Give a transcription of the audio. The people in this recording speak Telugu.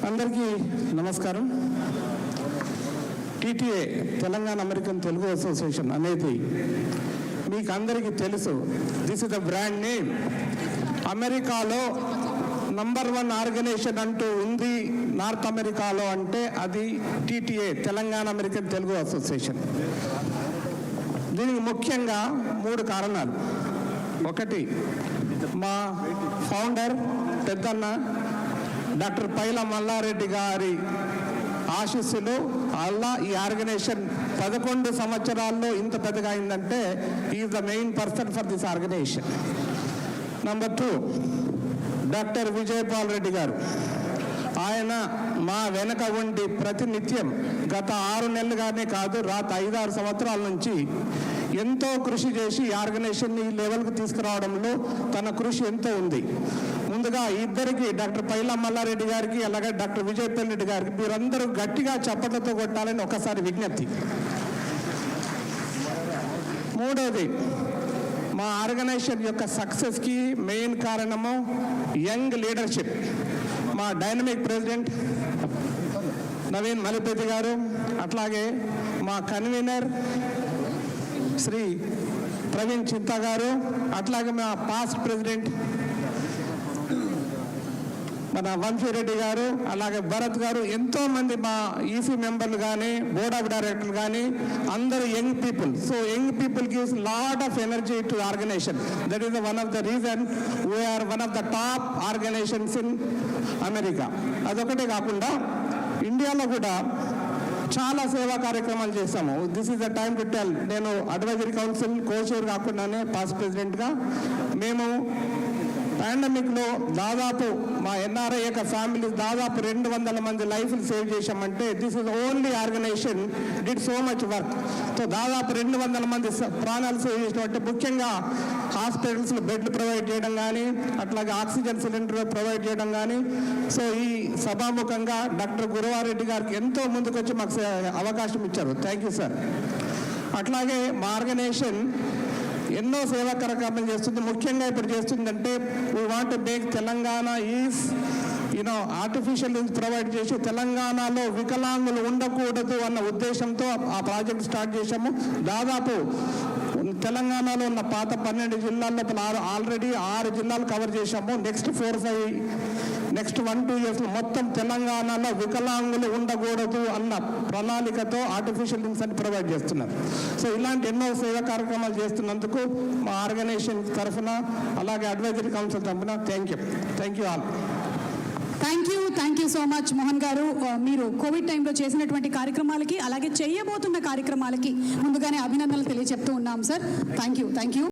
అందరికీ నమస్కారం. TTA Telangana American Telugu association అనేది మీకు అందరికీ తెలుసు. This is the brand name. అమెరికాలో నంబర్ 1 ఆర్గనైజేషన్ అంటూ ఉంది నార్త్ అమెరికాలో అంటే అది TTA Telangana American Telugu association. దీనికి ముఖ్యంగా 3 కారణాలు. ఒకటి, మా ఫౌండర్ పెద్దన్న డాక్టర్ పైల మల్లారెడ్డి గారి ఆశీస్సులు అలా ఈ ఆర్గనైజేషన్ 11 సంవత్సరాల్లో ఇంత పెద్దగా అయిందంటే is the main person for this organization. Number 2, doctor Vijayapal Reddy garu. ఆయన మా వెనక ఉండి ప్రతినిత్యం గత 6 నెలలుగానే కాదు, రాత 5-6 సంవత్సరాల నుంచి ఎంతో కృషి చేసి ఈ ఆర్గనైజేషన్ని ఈ లెవెల్కి తీసుకురావడంలో తన కృషి ఎంతో ఉంది. ముందుగా ఇద్దరికి, డాక్టర్ పైల మల్లారెడ్డి గారికి అలాగే డాక్టర్ విజయపాల్ రెడ్డి గారికి మీరందరూ గట్టిగా చప్పట్లతో కొట్టాలని ఒకసారి విజ్ఞప్తి. మూడవది, మా ఆర్గనైజేషన్ యొక్క సక్సెస్కి మెయిన్ కారణము యంగ్ లీడర్షిప్. మా డైనమిక్ ప్రెసిడెంట్ నవీన్ మలిపతి గారు, అట్లాగే మా కన్వీనర్ శ్రీ ప్రవీణ్ చింతా గారు, అట్లాగే మా పాస్ట్ ప్రెసిడెంట్ మన వంశీరెడ్డి గారు, అలాగే భరత్ గారు, ఎంతోమంది మా ఈసీ మెంబర్లు కానీ బోర్డ్ ఆఫ్ డైరెక్టర్లు కానీ అందరూ young people. So young people gives lot of energy to organization. That is one of the reason we are one of the top organizations in America. అదొకటే కాకుండా ఇండియాలో కూడా చాలా సేవా కార్యక్రమాలు చేస్తాము. This is the time to tell. నేను అడ్వైజరీ కౌన్సిల్ కోచైర్ కాకుండానే పాస్ట్ ప్రెసిడెంట్గా మేము పాండమిక్లో దాదాపు మా ఎన్ఆర్ఐ యొక్క ఫ్యామిలీ దాదాపు 200 మంది లైఫ్లు సేవ్ చేశామంటే this is only organization did so much work. So దాదాపు 200 మంది ప్రాణాలు సేవ్ చేసినట్టు, ముఖ్యంగా హాస్పిటల్స్లో బెడ్లు ప్రొవైడ్ చేయడం కానీ, అట్లాగే ఆక్సిజన్ సిలిండర్ ప్రొవైడ్ చేయడం కానీ. సో ఈ సభాముఖంగా డాక్టర్ గురవారెడ్డి గారికి ఎంతో ముందుకొచ్చి మాకు అవకాశం ఇచ్చారు. Thank you sir. అట్లాగే మా ఆర్గనైజేషన్ ఎన్నో సేవా కార్యక్రమాలు చేస్తుంది. ముఖ్యంగా ఇప్పుడు చేస్తుందంటే we want to make Telangana is artificial links provide చేసి తెలంగాణలో వికలాంగులు ఉండకూడదు అన్న ఉద్దేశంతో ఆ ప్రాజెక్ట్ స్టార్ట్ చేశాము. దాదాపు తెలంగాణలో ఉన్న పాత 12 జిల్లాల్లో ఆల్రెడీ 6 జిల్లాలు కవర్ చేశాము. నెక్స్ట్ 1-2 ఇయర్స్ మొత్తం తెలంగాణలో వికలాంగులు ఉండకూడదు అన్న ప్రణాళికతో ఆర్టిఫిషియల్ లింక్స్ అని ప్రొవైడ్ చేస్తున్నారు. సో ఇలాంటి ఎన్నో సేవా కార్యక్రమాలు చేస్తున్నందుకు మా ఆర్గనైజేషన్ తరఫున అలాగే అడ్వైజరీ కౌన్సిల్ తరఫున thank you all. Thank you so much Mohan గారు. మీరు కోవిడ్ టైంలో చేసినటువంటి కార్యక్రమాలకి అలాగే చేయబోతున్న కార్యక్రమాలకి ముందుగానే అభినందనలు తెలియజెప్తూ ఉన్నాం సార్. Thank you.